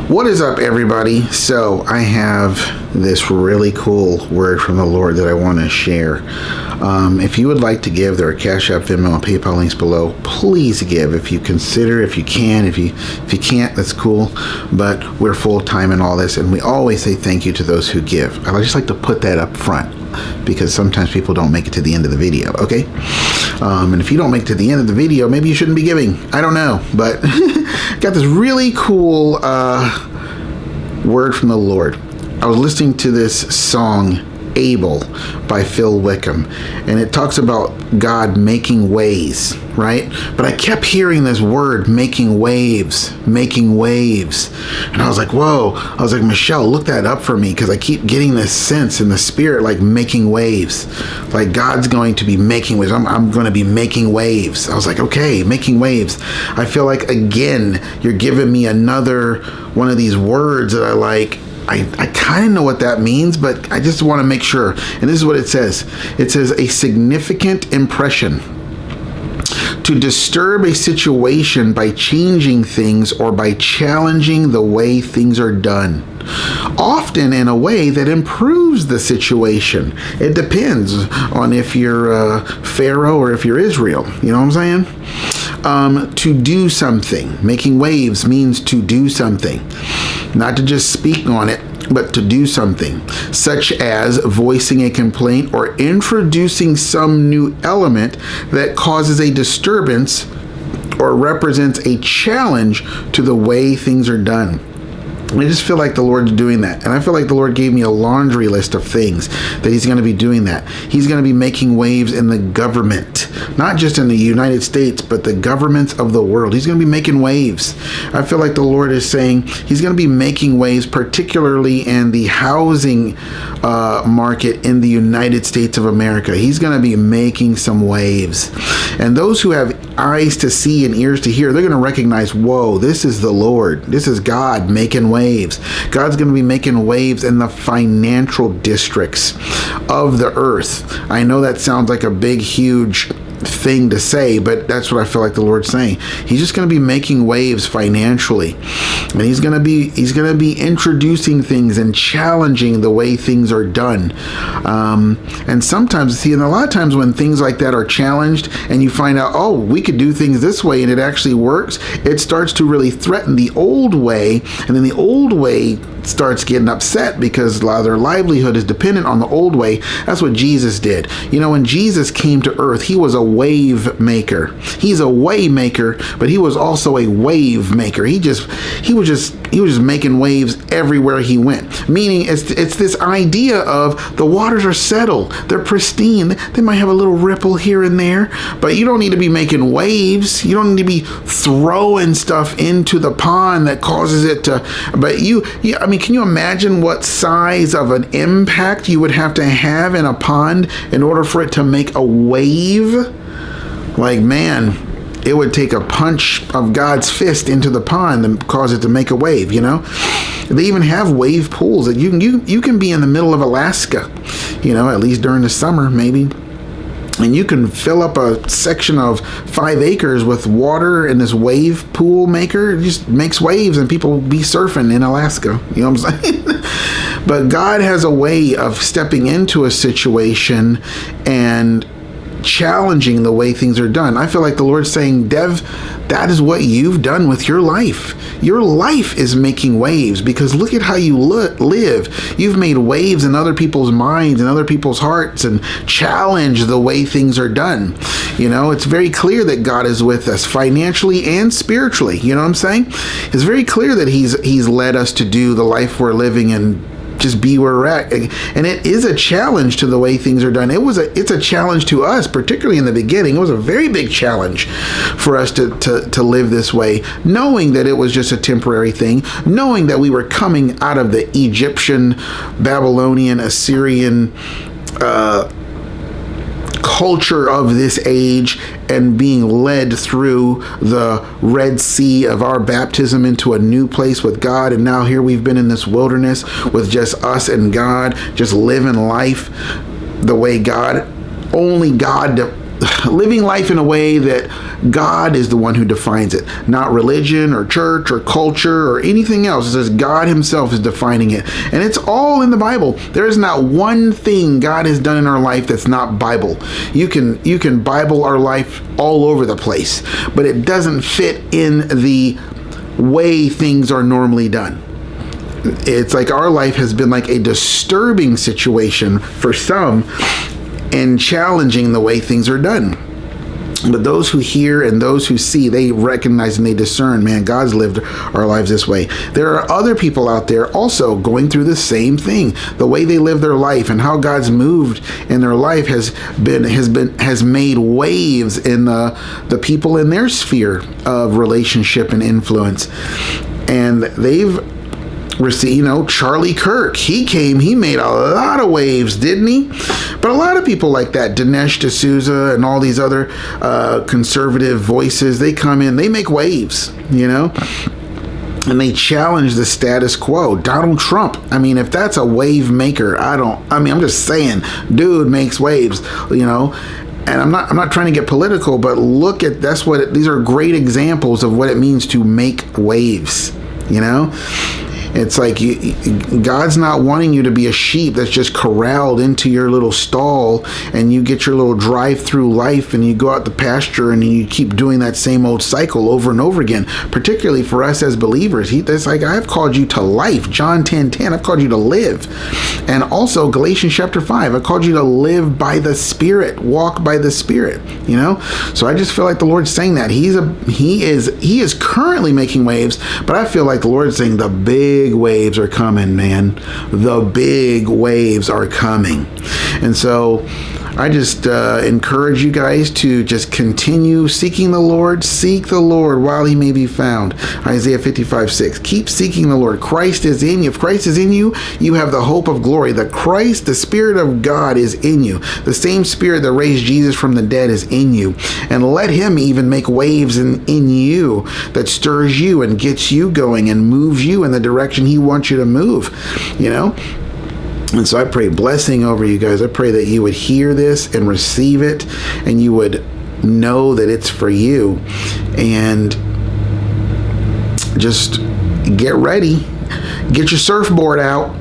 What is up, everybody? So I have this really cool word from the Lord that I want to share. If you would like to give, there are Cash App, Venmo, and PayPal links below. Please give if you consider, if you can. If you can't, that's cool. But we're full time in all this, and we always say thank you to those who give. I just like to put that up front because sometimes people don't make it to the end of the video. Okay, and if you don't make it to the end of the video, maybe you shouldn't be giving. I don't know, but got this really cool word from the Lord. I was listening to this song, Able, by Phil Wickham, and it talks about God making ways, right? But I kept hearing this word, making waves, and I was like, whoa. I was like, Michelle, look that up for me, because I keep getting this sense in the spirit, like making waves, like God's going to be making waves. I'm going to be making waves. I was like, okay, making waves. I feel like, again, you're giving me another one of these words that I like. I kind of know what that means, but I just want to make sure. And this is what it says. It says a significant impression. To disturb a situation by changing things or by challenging the way things are done. Often in a way that improves the situation. It depends on if you're Pharaoh or if you're Israel. You know what I'm saying? To do something. Making waves means to do something. Not to just speak on it, but to do something, such as voicing a complaint or introducing some new element that causes a disturbance or represents a challenge to the way things are done. I just feel like the Lord's doing that. And I feel like the Lord gave me a laundry list of things that he's going to be doing that. He's going to be making waves in the government, not just in the United States, but the governments of the world. He's going to be making waves. I feel like the Lord is saying he's going to be making waves, particularly in the housing market in the United States of America. He's going to be making some waves. And those who have eyes to see and ears to hear, they're going to recognize, whoa, this is the Lord. This is God making waves. God's going to be making waves in the financial districts of the earth. I know that sounds like a big, huge thing to say, but that's what I feel like the Lord's saying. He's just going to be making waves financially, and he's going to be introducing things and challenging the way things are done. And sometimes, and a lot of times when things like that are challenged and you find out, oh, we could do things this way and it actually works, it starts to really threaten the old way, and then the old way starts getting upset because a lot of their livelihood is dependent on the old way. That's what Jesus did. You know, when Jesus came to earth, he was a wave maker. He's a way maker, but he was also a wave maker. He was just making waves everywhere he went. Meaning it's this idea of the waters are settled. They're pristine. They might have a little ripple here and there, but you don't need to be making waves. You don't need to be throwing stuff into the pond that causes it to, but I mean, can you imagine what size of an impact you would have to have in a pond in order for it to make a wave? Like, man, it would take a punch of God's fist into the pond and cause it to make a wave, you know? They even have wave pools that you can be in the middle of Alaska, you know, at least during the summer, maybe. And you can fill up a section of 5 acres with water, and this wave pool maker just makes waves and people will be surfing in Alaska. You know what I'm saying? But God has a way of stepping into a situation and challenging the way things are done. I feel like the Lord's saying, Dev, that is what you've done with your life. Your life is making waves because look at how you live. You've made waves in other people's minds and other people's hearts and challenged the way things are done. You know, it's very clear that God is with us financially and spiritually. You know what I'm saying? It's very clear that he's led us to do the life we're living and just be where we're at. And it is a challenge to the way things are done. It's a challenge to us, particularly in the beginning. It was a very big challenge for us to live this way, knowing that it was just a temporary thing, knowing that we were coming out of the Egyptian, Babylonian, Assyrian culture of this age and being led through the Red Sea of our baptism into a new place with God. And now here we've been in this wilderness with just us and God, just living life the way God, only God, living life in a way that God is the one who defines it, not religion or church or culture or anything else. It says God himself is defining it. And it's all in the Bible. There is not one thing God has done in our life that's not Bible. You can Bible our life all over the place, but it doesn't fit in the way things are normally done. It's like our life has been like a disturbing situation for some and challenging the way things are done. But those who hear and those who see, they recognize and they discern, man, God's lived our lives this way. There are other people out there also going through the same thing. The way they live their life and how God's moved in their life has made waves in the people in their sphere of relationship and influence. And they've received, Charlie Kirk, he made a lot of waves, didn't he? But a lot of people like that, Dinesh D'Souza and all these other conservative voices, they come in, they make waves, and they challenge the status quo. Donald Trump, if that's a wave maker, I'm just saying, dude makes waves, And I'm not trying to get political, but look at, these are great examples of what it means to make waves, It's like God's not wanting you to be a sheep that's just corralled into your little stall and you get your little drive-through life and you go out the pasture and you keep doing that same old cycle over and over again, particularly for us as believers. It's like, I've called you to life. John 10:10, I've called you to live. And also Galatians chapter 5, I called you to live by the Spirit, walk by the Spirit, So I just feel like the Lord's saying that. He is currently making waves, but I feel like the Lord's saying the big waves are coming, man. The big waves are coming. And so I just encourage you guys to just continue seeking the Lord. Seek the Lord while he may be found. Isaiah 55:6. Keep seeking the Lord. Christ is in you. If Christ is in you, you have the hope of glory. The Spirit of God is in you. The same Spirit that raised Jesus from the dead is in you. And let him even make waves in you that stirs you and gets you going and moves you in the direction he wants you to move, And so I pray blessing over you guys. I pray that you would hear this and receive it, and you would know that it's for you. And just get ready. Get your surfboard out.